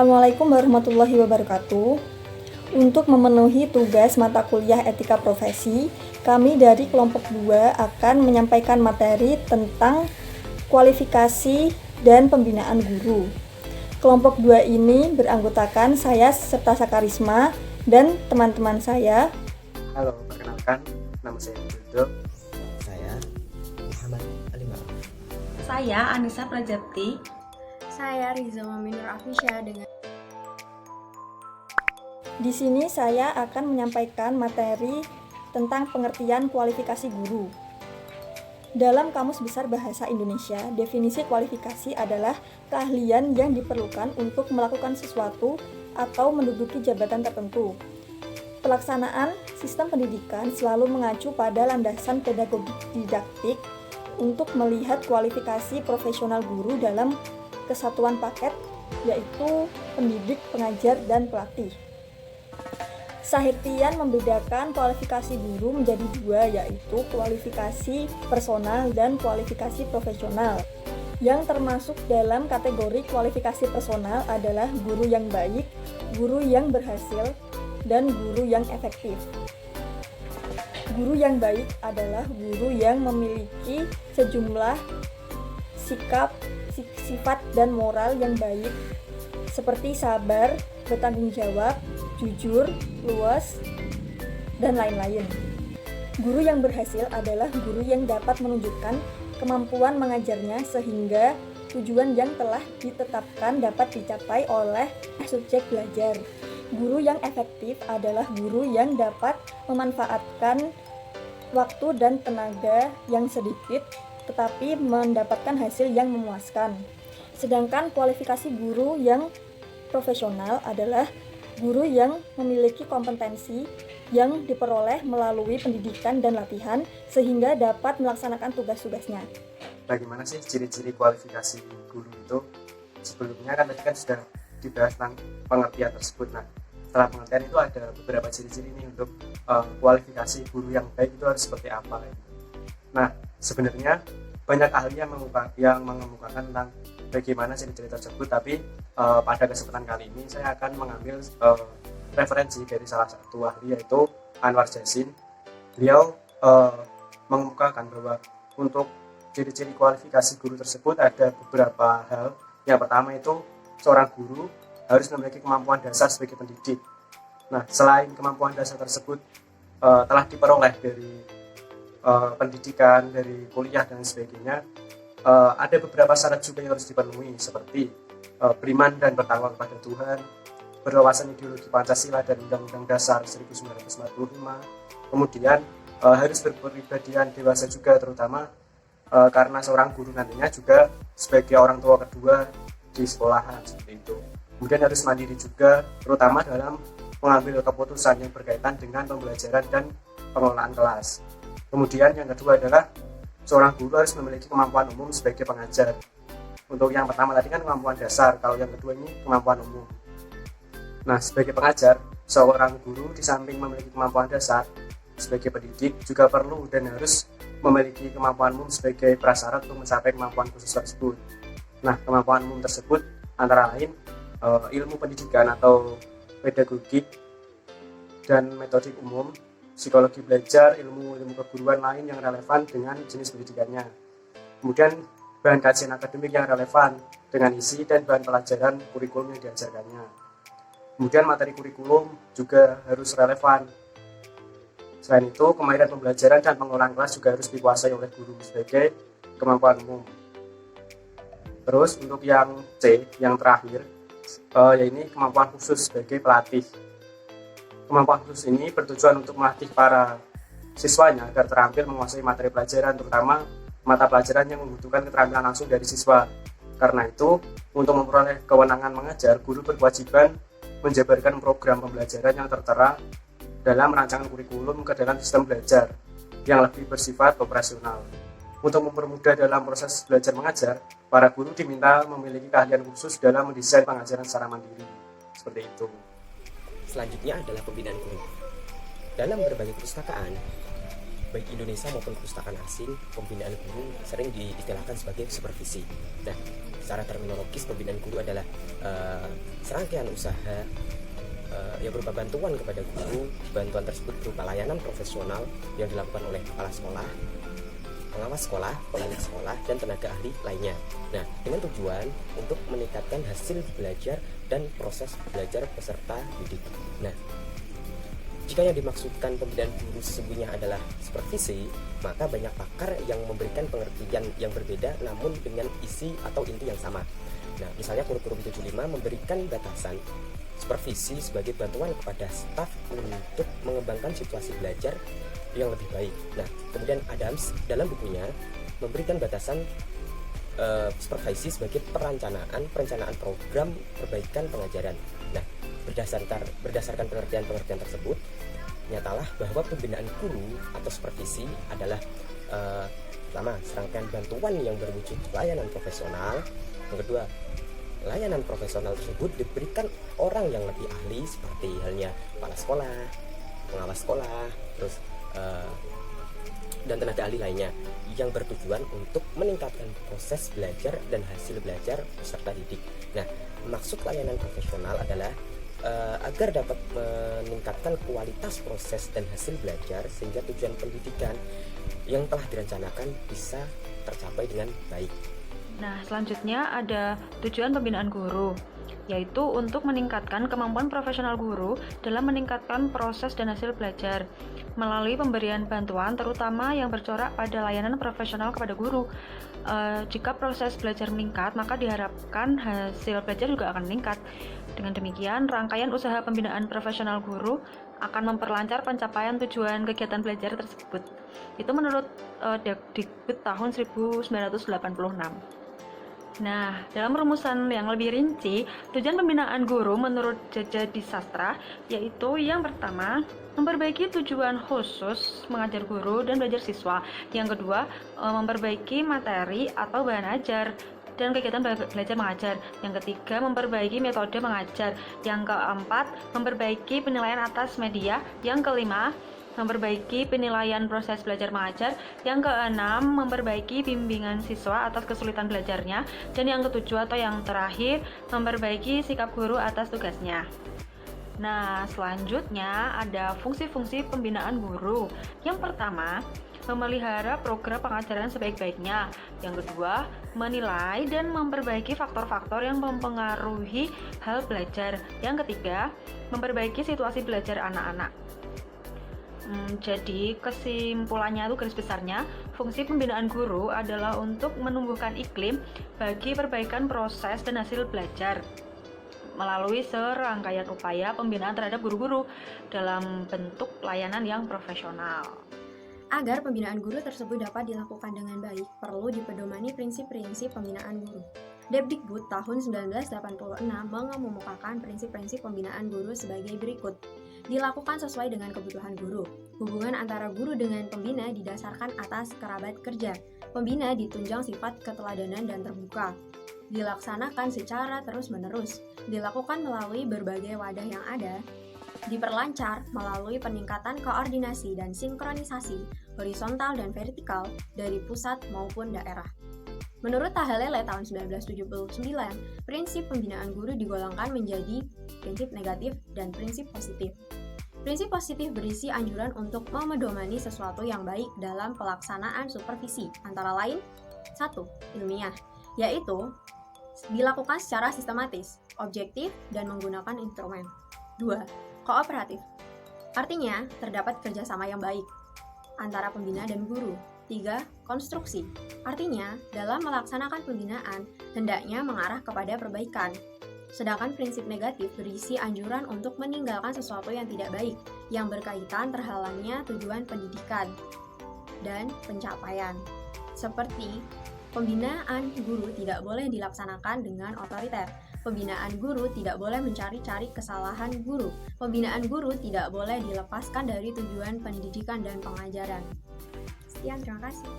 Assalamualaikum warahmatullahi wabarakatuh. Untuk memenuhi tugas mata kuliah etika profesi, kami dari kelompok 2 akan menyampaikan materi tentang kualifikasi dan pembinaan guru. Kelompok 2 ini beranggotakan saya serta Sakarisma dan teman-teman saya. Halo, perkenalkan, nama saya Dodo. Saya Muhammad Alimar. Saya Anissa Prajapti. Saya Riza Maminur Afisya dengan Di sini saya akan menyampaikan materi tentang pengertian kualifikasi guru. Dalam Kamus Besar Bahasa Indonesia, definisi kualifikasi adalah keahlian yang diperlukan untuk melakukan sesuatu atau menduduki jabatan tertentu. Pelaksanaan sistem pendidikan selalu mengacu pada landasan pedagogi didaktik untuk melihat kualifikasi profesional guru dalam kesatuan paket, yaitu pendidik, pengajar, dan pelatih. Sahirtian membedakan kualifikasi guru menjadi dua, yaitu kualifikasi personal dan kualifikasi profesional. Yang termasuk dalam kategori kualifikasi personal adalah guru yang baik, guru yang berhasil, dan guru yang efektif. Guru yang baik adalah guru yang memiliki sejumlah sikap, sifat, dan moral yang baik, seperti sabar, bertanggung jawab, jujur, luas, dan lain-lain. Guru yang berhasil adalah guru yang dapat menunjukkan kemampuan mengajarnya sehingga tujuan yang telah ditetapkan dapat dicapai oleh subjek belajar. Guru yang efektif adalah guru yang dapat memanfaatkan waktu dan tenaga yang sedikit tetapi mendapatkan hasil yang memuaskan. Sedangkan kualifikasi guru yang profesional adalah guru yang memiliki kompetensi yang diperoleh melalui pendidikan dan latihan sehingga dapat melaksanakan tugas-tugasnya. Bagaimana sih ciri-ciri kualifikasi guru itu? Sebelumnya kan tadi sudah dibahas tentang pengertian tersebut. Nah, setelah pengertian itu ada beberapa ciri-ciri nih untuk kualifikasi guru yang baik itu harus seperti apa. Nah, sebenarnya banyak ahli yang mengemukakan tentang bagaimana ciri-ciri tersebut, tapi pada kesempatan kali ini saya akan mengambil referensi dari salah satu ahli, yaitu Anwar Jasin. Beliau mengemukakan bahwa untuk ciri-ciri kualifikasi guru tersebut ada beberapa hal. Yang pertama itu seorang guru harus memiliki kemampuan dasar sebagai pendidik. Nah, selain kemampuan dasar tersebut telah diperoleh dari pendidikan, dari kuliah dan sebagainya, ada beberapa syarat juga yang harus dipenuhi, seperti beriman dan bertakwa kepada Tuhan, berwawasan ideologi Pancasila dan Undang-Undang Dasar 1945, kemudian harus berpribadian dewasa juga, terutama karena seorang guru nantinya juga sebagai orang tua kedua di sekolahan, seperti itu. Kemudian harus mandiri juga, terutama dalam mengambil keputusan yang berkaitan dengan pembelajaran dan pengelolaan kelas. Kemudian yang kedua adalah seorang guru harus memiliki kemampuan umum sebagai pengajar. Untuk yang pertama tadi kan kemampuan dasar, kalau yang kedua ini kemampuan umum. Nah, sebagai pengajar, seorang guru di samping memiliki kemampuan dasar sebagai pendidik juga perlu dan harus memiliki kemampuan umum sebagai prasyarat untuk mencapai kemampuan khusus tersebut. Nah, kemampuan umum tersebut antara lain ilmu pendidikan atau pedagogik dan metodik umum, psikologi belajar, ilmu keguruan lain yang relevan dengan jenis pendidikannya. Kemudian bahan kajian akademik yang relevan dengan isi dan bahan pelajaran kurikulum yang diajarkannya. Kemudian materi kurikulum juga harus relevan. Selain itu, kemahiran pembelajaran dan pengelolaan kelas juga harus dikuasai oleh guru sebagai kemampuan umum. Terus untuk yang C, yang terakhir, yaitu kemampuan khusus sebagai pelatih. Kemampuan khusus ini bertujuan untuk melatih para siswanya agar terampil menguasai materi pelajaran, terutama mata pelajaran yang membutuhkan keterampilan langsung dari siswa. Karena itu, untuk memperoleh kewenangan mengajar, guru berkewajiban menjabarkan program pembelajaran yang tertera dalam rancangan kurikulum ke dalam sistem belajar yang lebih bersifat operasional. Untuk mempermudah dalam proses belajar mengajar, para guru diminta memiliki keahlian khusus dalam mendesain pengajaran secara mandiri. Seperti itu. Selanjutnya adalah pembinaan guru. Dalam berbagai perpustakaan, baik Indonesia maupun perpustakaan asing, pembinaan guru sering diistilahkan sebagai supervisi. Nah, secara terminologis, pembinaan guru adalah serangkaian usaha yang berupa bantuan kepada guru. Bantuan tersebut berupa layanan profesional yang dilakukan oleh kepala sekolah, pengawas sekolah, pemilik sekolah, dan tenaga ahli lainnya. Nah, dengan tujuan untuk meningkatkan hasil belajar dan proses belajar peserta didik. Nah, jika yang dimaksudkan pembinaan guru sesungguhnya adalah supervisi, maka banyak pakar yang memberikan pengertian yang berbeda namun dengan isi atau inti yang sama. Nah, misalnya kurikulum 75 memberikan batasan supervisi sebagai bantuan kepada staf untuk mengembangkan situasi belajar yang lebih baik. Nah, kemudian Adams dalam bukunya memberikan batasan supervisi sebagai perencanaan program perbaikan pengajaran. Nah, berdasarkan pengertian tersebut, nyatalah bahwa pembinaan guru atau supervisi adalah pertama, serangkaian bantuan yang berwujud layanan profesional. Yang kedua, layanan profesional tersebut diberikan orang yang lebih ahli seperti halnya kepala sekolah, pengawas sekolah, terus dan tenaga ahli lainnya yang bertujuan untuk meningkatkan proses belajar dan hasil belajar peserta didik. Nah, maksud layanan profesional adalah agar dapat meningkatkan kualitas proses dan hasil belajar sehingga tujuan pendidikan yang telah direncanakan bisa tercapai dengan baik. Nah, selanjutnya ada tujuan pembinaan guru, yaitu untuk meningkatkan kemampuan profesional guru dalam meningkatkan proses dan hasil belajar melalui pemberian bantuan terutama yang bercorak pada layanan profesional kepada guru. Jika proses belajar meningkat, maka diharapkan hasil belajar juga akan meningkat. Dengan demikian, rangkaian usaha pembinaan profesional guru akan memperlancar pencapaian tujuan kegiatan belajar tersebut. Itu menurut Dikbud tahun 1986. Nah, dalam rumusan yang lebih rinci, tujuan pembinaan guru menurut Jaja Disastra yaitu yang pertama, memperbaiki tujuan khusus mengajar guru dan belajar siswa. Yang kedua, memperbaiki materi atau bahan ajar dan kegiatan belajar mengajar. Yang ketiga, memperbaiki metode mengajar. Yang keempat, memperbaiki penilaian atas media. Yang kelima, memperbaiki penilaian proses belajar mengajar. Yang keenam, memperbaiki bimbingan siswa atas kesulitan belajarnya. Dan yang ketujuh atau yang terakhir, memperbaiki sikap guru atas tugasnya. Nah, selanjutnya ada fungsi-fungsi pembinaan guru. Yang pertama, memelihara program pengajaran sebaik-baiknya. Yang kedua, menilai dan memperbaiki faktor-faktor yang mempengaruhi hal belajar. Yang ketiga, memperbaiki situasi belajar anak-anak. Jadi kesimpulannya itu garis besarnya, fungsi pembinaan guru adalah untuk menumbuhkan iklim bagi perbaikan proses dan hasil belajar melalui serangkaian upaya pembinaan terhadap guru-guru dalam bentuk layanan yang profesional. Agar pembinaan guru tersebut dapat dilakukan dengan baik, perlu dipedomani prinsip-prinsip pembinaan guru. Depdikbud tahun 1986 mengemukakan prinsip-prinsip pembinaan guru sebagai berikut. Dilakukan sesuai dengan kebutuhan guru. Hubungan antara guru dengan pembina didasarkan atas kerabat kerja. Pembina ditunjang sifat keteladanan dan terbuka. Dilaksanakan secara terus-menerus. Dilakukan melalui berbagai wadah yang ada. Diperlancar melalui peningkatan koordinasi dan sinkronisasi horizontal dan vertikal dari pusat maupun daerah. Menurut Tahalele tahun 1979, prinsip pembinaan guru digolongkan menjadi prinsip negatif dan prinsip positif. Prinsip positif berisi anjuran untuk memedomani sesuatu yang baik dalam pelaksanaan supervisi, antara lain 1. Ilmiah, yaitu dilakukan secara sistematis, objektif, dan menggunakan instrumen. 2. Kooperatif, artinya terdapat kerjasama yang baik antara pembina dan guru. 3. Konstruksi, artinya dalam melaksanakan pembinaan hendaknya mengarah kepada perbaikan. Sedangkan prinsip negatif berisi anjuran untuk meninggalkan sesuatu yang tidak baik, yang berkaitan terhalangnya tujuan pendidikan dan pencapaian. Seperti, pembinaan guru tidak boleh dilaksanakan dengan otoriter. Pembinaan guru tidak boleh mencari-cari kesalahan guru. Pembinaan guru tidak boleh dilepaskan dari tujuan pendidikan dan pengajaran. Sekian, terima kasih.